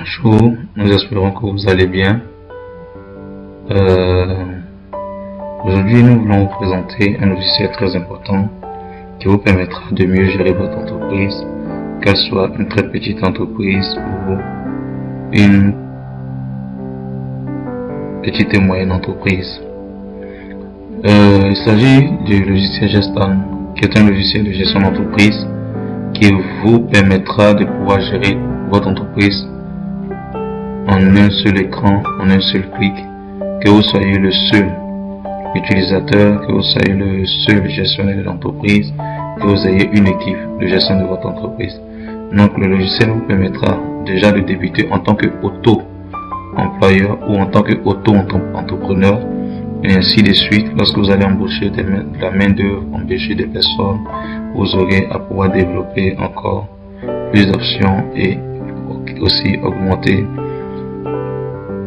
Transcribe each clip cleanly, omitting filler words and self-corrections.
Bonjour, nous espérons que vous allez bien. Euh, Aujourd'hui, nous voulons vous présenter un logiciel très important qui vous permettra de mieux gérer votre entreprise, qu'elle soit une très petite entreprise ou une petite et moyenne entreprise. Il s'agit du logiciel Gestan, qui est un logiciel de gestion d'entreprise qui vous permettra de pouvoir gérer votre entreprise en un seul écran, en un seul clic, que vous soyez le seul utilisateur, que vous soyez le seul gestionnaire de l'entreprise, que vous ayez une équipe de gestion de votre entreprise. Donc le logiciel vous permettra déjà de débuter en tant que auto-employeur ou en tant que auto-entrepreneur, et ainsi de suite. Lorsque vous allez embaucher de la main d'œuvre, embaucher des personnes, vous aurez à pouvoir développer encore plus d'options et aussi augmenter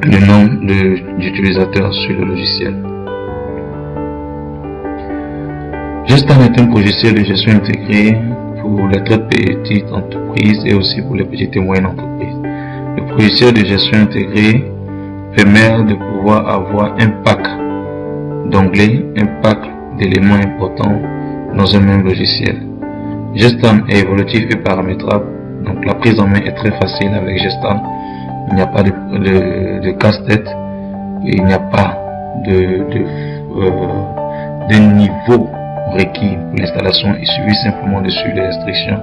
le nombre d'utilisateurs sur le logiciel. Gestan est un logiciel de gestion intégré pour les très petites entreprises et aussi pour les petites et moyennes entreprises. Le logiciel de gestion intégré permet de pouvoir avoir un pack d'onglets, un pack d'éléments importants dans un même logiciel. Gestan est évolutif et paramétrable, donc la prise en main est très facile avec Gestan. Il n'y a pas de casse-tête, il n'y a pas de niveau requis pour l'installation. Il suffit simplement de suivre les restrictions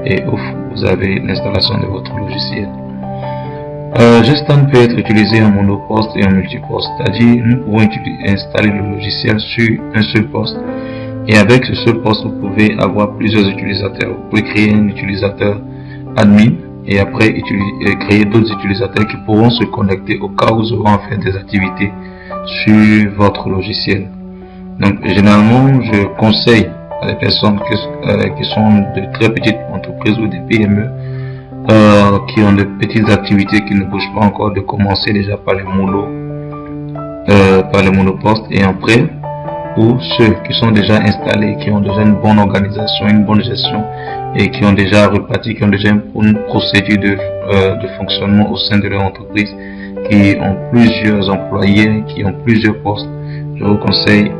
et vous avez l'installation de votre logiciel. Gestan peut être utilisé en monoposte et en multiposte, c'est-à-dire nous pouvons installer le logiciel sur un seul poste et avec ce seul poste vous pouvez avoir plusieurs utilisateurs. Vous pouvez créer un utilisateur admin et après créer d'autres utilisateurs qui pourront se connecter au cas où vous aurez à faire des activités sur votre logiciel. Donc généralement je conseille à les personnes qui sont de très petites entreprises ou des PME qui ont de petites activités qui ne bougent pas encore, de commencer déjà par les monopostes et après, ou ceux qui sont déjà installés, qui ont déjà une bonne organisation, une bonne gestion et qui ont déjà reparti, qui ont déjà une procédure de fonctionnement au sein de leur entreprise, qui ont plusieurs employés, qui ont plusieurs postes. Je vous conseille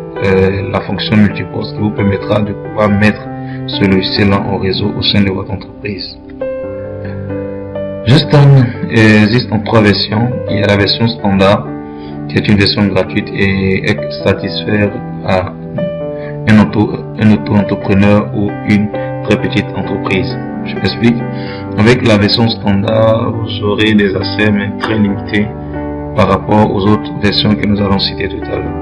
la fonction multiposte qui vous permettra de pouvoir mettre ce logiciel en réseau au sein de votre entreprise. Gestan existe en 3 versions. Il y a la version standard qui est une version gratuite et satisfaire à un auto-entrepreneur ou une très petite entreprise. Je m'explique. Avec la version standard, vous aurez des accès mais très limités par rapport aux autres versions que nous allons citer tout à l'heure.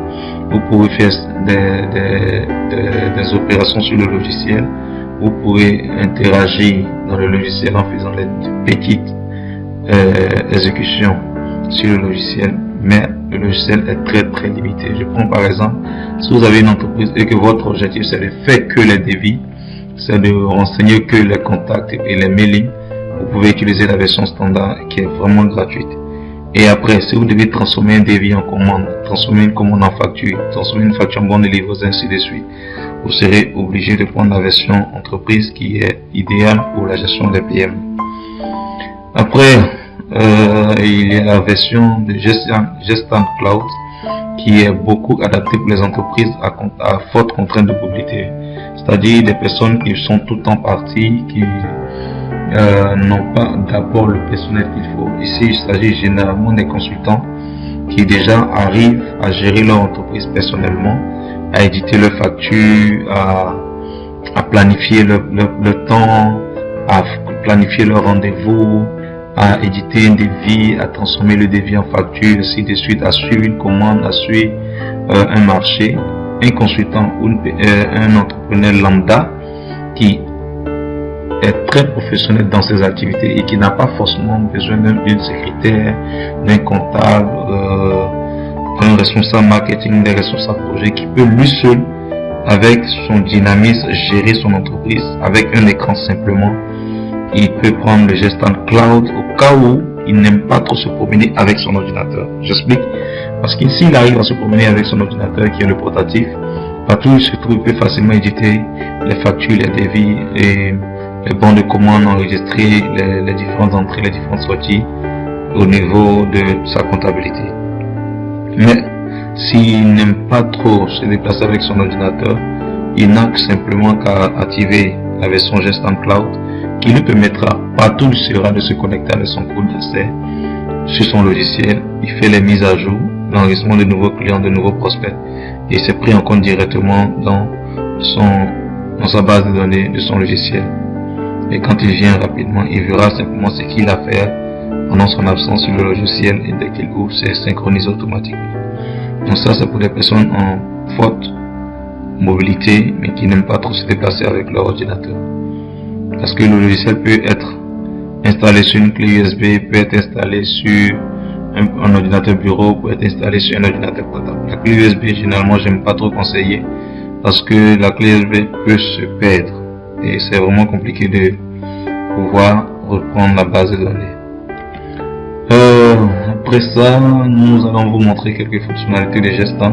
Vous pouvez faire des opérations sur le logiciel. Vous pouvez interagir dans le logiciel en faisant des petites exécutions sur le logiciel, mais le logiciel est très limité. Je prends par exemple, si vous avez une entreprise et que votre objectif c'est de faire que les devis, c'est de renseigner que les contacts et les mailings, vous pouvez utiliser la version standard qui est vraiment gratuite. Et après, si vous devez transformer un devis en commande, transformer une commande en facture, transformer une facture en bon de livraison, ainsi de suite, vous serez obligé de prendre la version entreprise qui est idéale pour la gestion des PM. Après, il y a la version de Gestan Cloud qui est beaucoup adaptée pour les entreprises à forte contrainte de mobilité, c'est-à-dire des personnes qui sont tout le temps parties, qui n'ont pas d'abord le personnel qu'il faut. Ici, il s'agit généralement des consultants qui déjà arrivent à gérer leur entreprise personnellement, à éditer leurs factures, à planifier le temps, à planifier leur rendez-vous, à éditer un devis, à transformer le devis en facture, ainsi de suite, à suivre une commande, à suivre un marché. Un consultant ou un entrepreneur lambda qui est très professionnel dans ses activités et qui n'a pas forcément besoin d'une secrétaire, d'un comptable, d'un responsable marketing, d'un responsable projet, qui peut lui seul, avec son dynamisme, gérer son entreprise avec un écran simplement. Il peut prendre le Gestan Cloud au cas où il n'aime pas trop se promener avec son ordinateur. J'explique. Parce que s'il arrive à se promener avec son ordinateur qui est le portatif, partout où il se trouve, il peut facilement éditer les factures, les devis et les bons de commande, enregistrer les différentes entrées, les différentes sorties, au niveau de sa comptabilité. Mais s'il n'aime pas trop se déplacer avec son ordinateur, il n'a que simplement qu'à activer la version Gestan Cloud qui lui permettra, partout où il sera, de se connecter avec son code d'accès sur son logiciel. Il fait les mises à jour, l'enregistrement de nouveaux clients, de nouveaux prospects, et c'est pris en compte directement dans sa base de données de son logiciel. Et quand il vient rapidement, il verra simplement ce qu'il a fait pendant son absence sur le logiciel, et dès qu'il ouvre, c'est synchronisé automatiquement. Donc ça, c'est pour les personnes en forte mobilité mais qui n'aiment pas trop se déplacer avec leur ordinateur, parce que le logiciel peut être installé sur une clé USB, peut être installé sur un ordinateur bureau, peut être installé sur un ordinateur portable. La clé USB, généralement, j'aime pas trop conseiller parce que la clé USB peut se perdre et c'est vraiment compliqué de pouvoir reprendre la base de données. Après ça, nous allons vous montrer quelques fonctionnalités de Gestan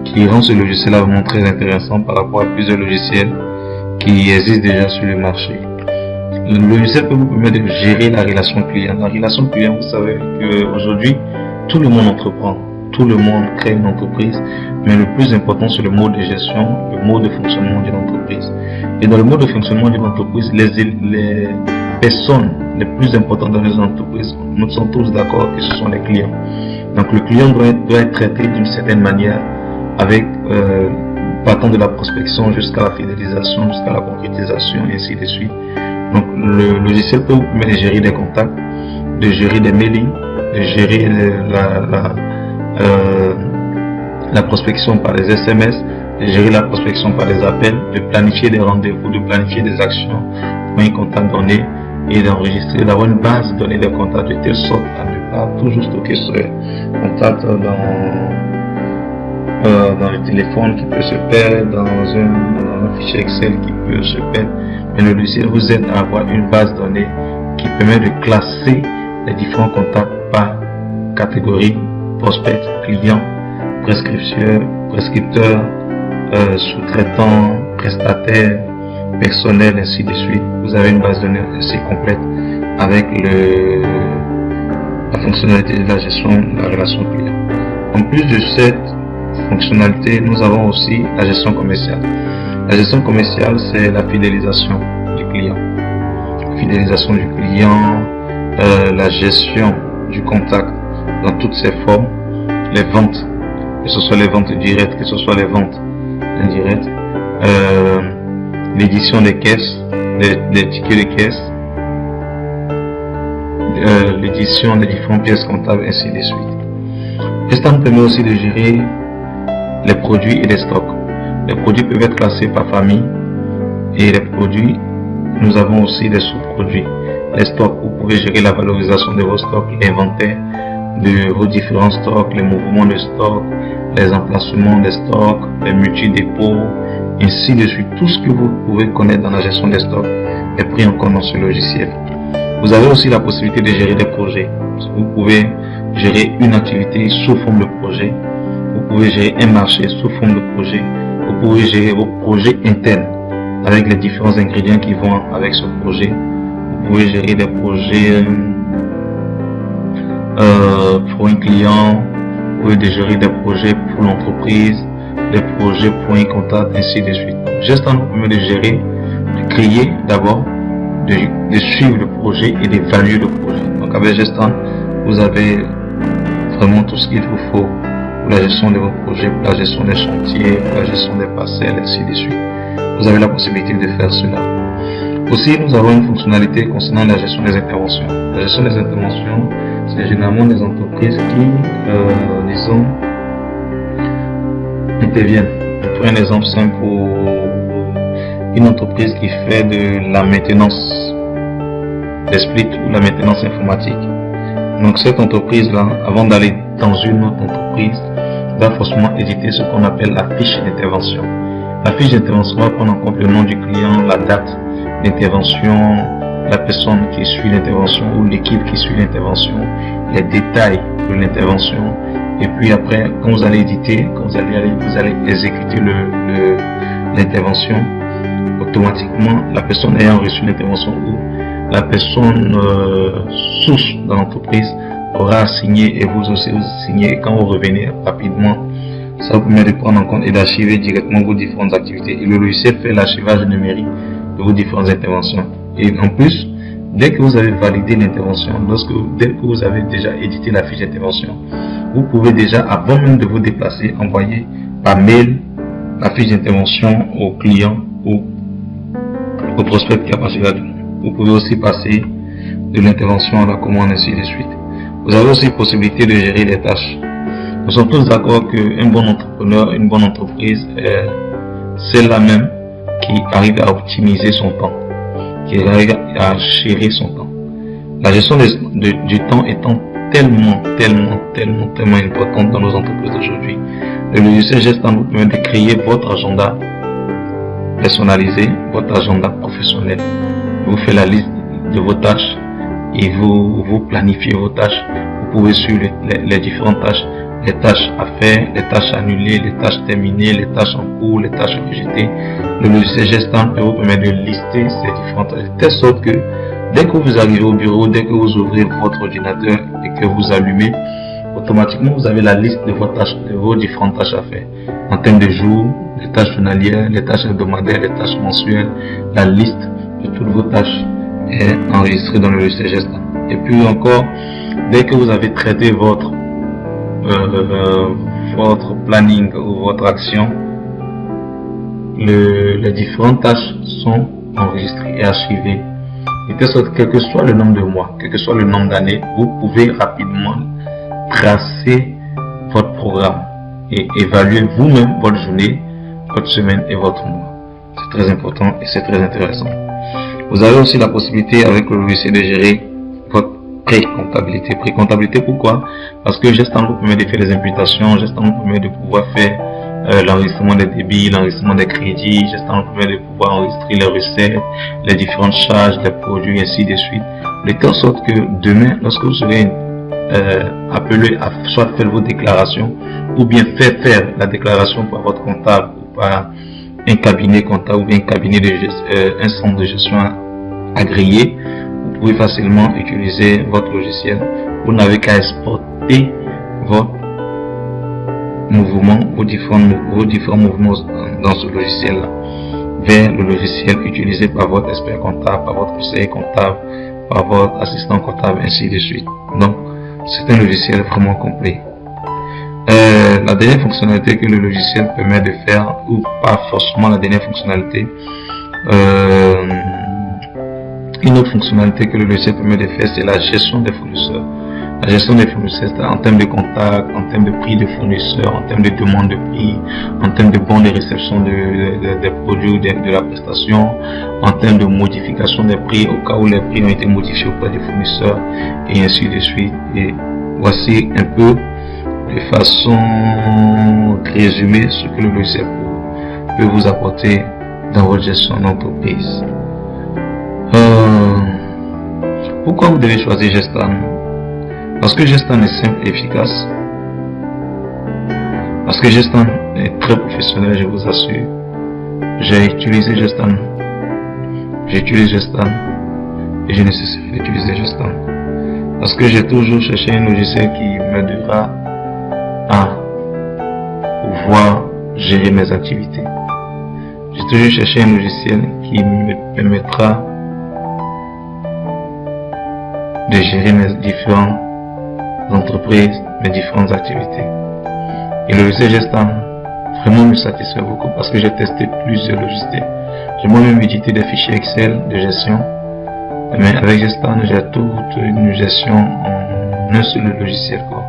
qui rend ce logiciel vraiment très intéressant par rapport à plusieurs logiciels qui existent déjà sur le marché. Le logiciel peut vous permettre de gérer la relation client. La relation client, vous savez qu'aujourd'hui, tout le monde entreprend, tout le monde crée une entreprise, mais le plus important, c'est le mode de gestion, le mode de fonctionnement d'une entreprise. Et dans le mode de fonctionnement d'une entreprise, les personnes les plus importantes dans les entreprises, nous sommes tous d'accord que ce sont les clients. Donc le client doit être traité d'une certaine manière, avec partant de la prospection jusqu'à la fidélisation, jusqu'à la concrétisation, et ainsi de suite. Donc le logiciel peut vous permettre de gérer des contacts, de gérer des mailings, de gérer la prospection par les SMS, de gérer la prospection par les appels, de planifier des rendez-vous, de planifier des actions pour un contact donné, et d'enregistrer, d'avoir une base de données de contacts de telle sorte à ne pas toujours stocker ce contact dans le téléphone qui peut se perdre, dans un fichier Excel qui peut se perdre. Mais le logiciel vous aide à avoir une base de données qui permet de classer les différents contacts par catégorie: prospect, client, prescripteur, sous-traitant, prestataire, personnel, ainsi de suite. Vous avez une base de données assez complète avec la fonctionnalité de la gestion de la relation client. En plus de cette fonctionnalité, nous avons aussi la gestion commerciale. La gestion commerciale, c'est la fidélisation du client. La fidélisation du client, la gestion du contact dans toutes ses formes, les ventes, que ce soit les ventes directes, que ce soit les ventes indirectes, l'édition des caisses, des tickets de caisse, l'édition des différentes pièces comptables, ainsi de suite. Gestan permet aussi de gérer les produits et les stocks. Les produits peuvent être classés par famille, et les produits, nous avons aussi des sous-produits. Les stocks, vous pouvez gérer la valorisation de vos stocks, l'inventaire de vos différents stocks, les mouvements de stocks, les emplacements des stocks, les multi-dépôts, ainsi de suite. Tout ce que vous pouvez connaître dans la gestion des stocks est pris en compte dans ce logiciel. Vous avez aussi la possibilité de gérer des projets. Vous pouvez gérer une activité sous forme de projet. Vous pouvez gérer un marché sous forme de projet. Vous pouvez gérer vos projets internes avec les différents ingrédients qui vont avec ce projet. Vous pouvez gérer des projets pour un client. Vous pouvez gérer des projets pour l'entreprise, des projets pour un contact, ainsi de suite. Gestan vous permet de gérer, de créer d'abord, de suivre le projet et d'évaluer le projet. Donc avec Gestan, vous avez vraiment tout ce qu'il vous faut pour la gestion de vos projets, pour la gestion des chantiers, pour la gestion des parcelles, ainsi de suite. Vous avez la possibilité de faire cela. Aussi, nous avons une fonctionnalité concernant la gestion des interventions. La gestion des interventions, c'est généralement des entreprises qui, disons, interviennent. Je prends un exemple simple pour une entreprise qui fait de la maintenance des splits ou la maintenance informatique. Donc cette entreprise-là, avant d'aller dans une autre entreprise, doit forcément éditer ce qu'on appelle la fiche d'intervention. La fiche d'intervention va prendre en compte le nom du client, la date d'intervention, la personne qui suit l'intervention ou l'équipe qui suit l'intervention, les détails de l'intervention. Et puis après, quand vous allez éditer, quand vous allez exécuter l'intervention, automatiquement, la personne ayant reçu l'intervention ou la personne source dans l'entreprise aura à signer et vous aussi vous signez. Quand vous revenez rapidement, ça vous permet de prendre en compte et d'archiver directement vos différentes activités. Et le logiciel fait l'archivage numérique de vos différentes interventions. Et en plus, dès que vous avez validé l'intervention, dès que vous avez déjà édité la fiche d'intervention, vous pouvez déjà, avant même de vous déplacer, envoyer par mail la fiche d'intervention au client ou au prospect qui a passé là-dedans. Vous pouvez aussi passer de l'intervention à la commande, ainsi de suite. Vous avez aussi possibilité de gérer les tâches. Nous sommes tous d'accord qu'un bon entrepreneur, une bonne entreprise, c'est la même qui arrive à optimiser son temps, qui arrive à gérer son temps. La gestion du temps étant tellement importante dans nos entreprises d'aujourd'hui. Le logiciel Gestan vous permet de créer votre agenda personnalisé, votre agenda professionnel. Vous faites la liste de vos tâches et vous planifiez vos tâches. Vous pouvez suivre les différentes tâches, les tâches à faire, les tâches annulées, les tâches terminées, les tâches en cours, les tâches rejetées. Le logiciel Gestan vous permet de lister ces différentes tâches, de telle sorte que dès que vous arrivez au bureau, dès que vous ouvrez votre ordinateur et que vous allumez, automatiquement vous avez la liste de vos tâches, de vos différentes tâches à faire. En termes de jours, les tâches journalières, les tâches hebdomadaires, les tâches mensuelles, la liste de toutes vos tâches est enregistrée dans le logiciel Gestan. Et puis encore, dès que vous avez traité votre planning ou votre action, les différentes tâches sont enregistrées et archivées. De telle sorte que quel que soit le nombre de mois, quel que soit le nombre d'années, vous pouvez rapidement tracer votre programme et évaluer vous-même votre journée, votre semaine et votre mois. C'est très important et c'est très intéressant. Vous avez aussi la possibilité avec le logiciel de gérer votre pré-comptabilité. Pré-comptabilité, pourquoi? Parce que Gestan vous permet de faire des imputations, Gestan vous permet de pouvoir faire l'enregistrement des débits, l'enregistrement des crédits, Gestan vous permet de pouvoir enregistrer les recettes, les différentes charges, les produits, ainsi de suite. De telle sorte que demain, lorsque vous serez appelé à soit faire vos déclarations ou bien faire la déclaration par votre comptable ou par un cabinet comptable ou bien un cabinet de un centre de gestion agréé, vous pouvez facilement utiliser votre logiciel. Vous n'avez qu'à exporter votre mouvement, vos différents mouvements dans ce logiciel là vers le logiciel utilisé par votre expert comptable, par votre conseiller comptable, par votre assistant comptable, ainsi de suite. Donc c'est un logiciel vraiment complet. La dernière fonctionnalité que le logiciel permet de faire, ou pas forcément la dernière fonctionnalité, une autre fonctionnalité que le logiciel permet de faire, c'est la gestion des fournisseurs. La gestion des fournisseurs, en termes de contact, en termes de prix de fournisseurs, en termes de demande de prix, en termes de bons de réception des produits, de la prestation, en termes de modification des prix au cas où les prix ont été modifiés auprès des fournisseurs, et ainsi de suite. Et voici un peu de façon résumée ce que le logiciel peut vous apporter dans votre gestion d'entreprise. Pourquoi vous devez choisir Gestan? Parce que Gestan est simple et efficace. Parce que Gestan est très professionnel, je vous assure. J'ai utilisé Gestan. J'utilise Gestan et je ne cesserai d'utiliser Gestan. Parce que j'ai toujours cherché un logiciel qui m'aidera à pouvoir gérer mes activités. J'ai toujours cherché un logiciel qui me permettra de gérer mes différentes entreprises, mes différentes activités. Et le logiciel Gestan vraiment me satisfait beaucoup parce que j'ai testé plusieurs logiciels. J'ai moi-même édité des fichiers Excel de gestion, mais avec Gestan j'ai toute une gestion en un seul logiciel, quoi.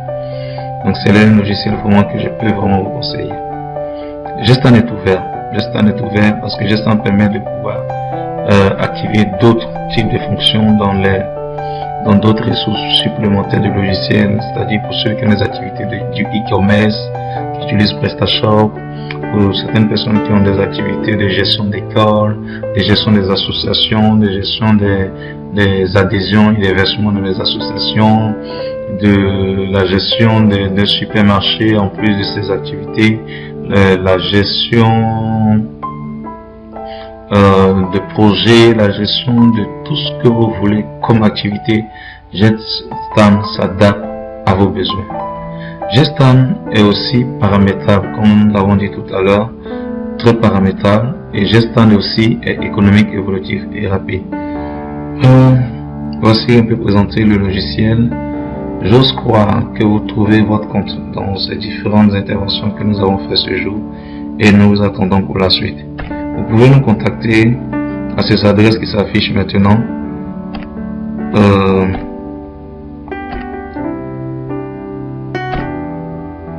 Donc c'est un logiciel vraiment que je peux vraiment vous conseiller. Gestan est ouvert. Gestan est ouvert parce que Gestan permet de pouvoir activer d'autres types de fonctions dans d'autres ressources supplémentaires du logiciel, c'est-à-dire pour ceux qui ont des activités du e-commerce, qui utilisent PrestaShop, pour certaines personnes qui ont des activités de gestion d'école, de gestion des associations, de gestion des adhésions et des versements dans les associations, de la gestion des supermarchés en plus de ces activités, la gestion de projets, la gestion de tout ce que vous voulez comme activité. Gestan s'adapte vos besoins. GestOn est aussi paramétrable, comme nous l'avons dit tout à l'heure, très paramétrable, et GestOn aussi est économique, évolutif et rapide. Voici un peu présenter le logiciel. J'ose croire que vous trouvez votre compte dans ces différentes interventions que nous avons fait ce jour et nous vous attendons pour la suite. Vous pouvez nous contacter à ces adresses qui s'affichent maintenant.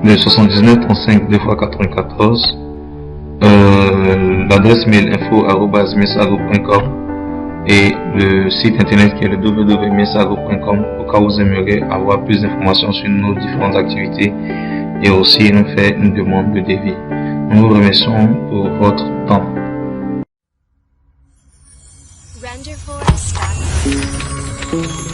Le 79 35 2x94, l'adresse mail info@mesagroup.com et le site internet qui est le www.mesagroup.com au cas où vous aimeriez avoir plus d'informations sur nos différentes activités et aussi nous faire une demande de devis. Nous vous remercions pour votre temps. RenderForest.com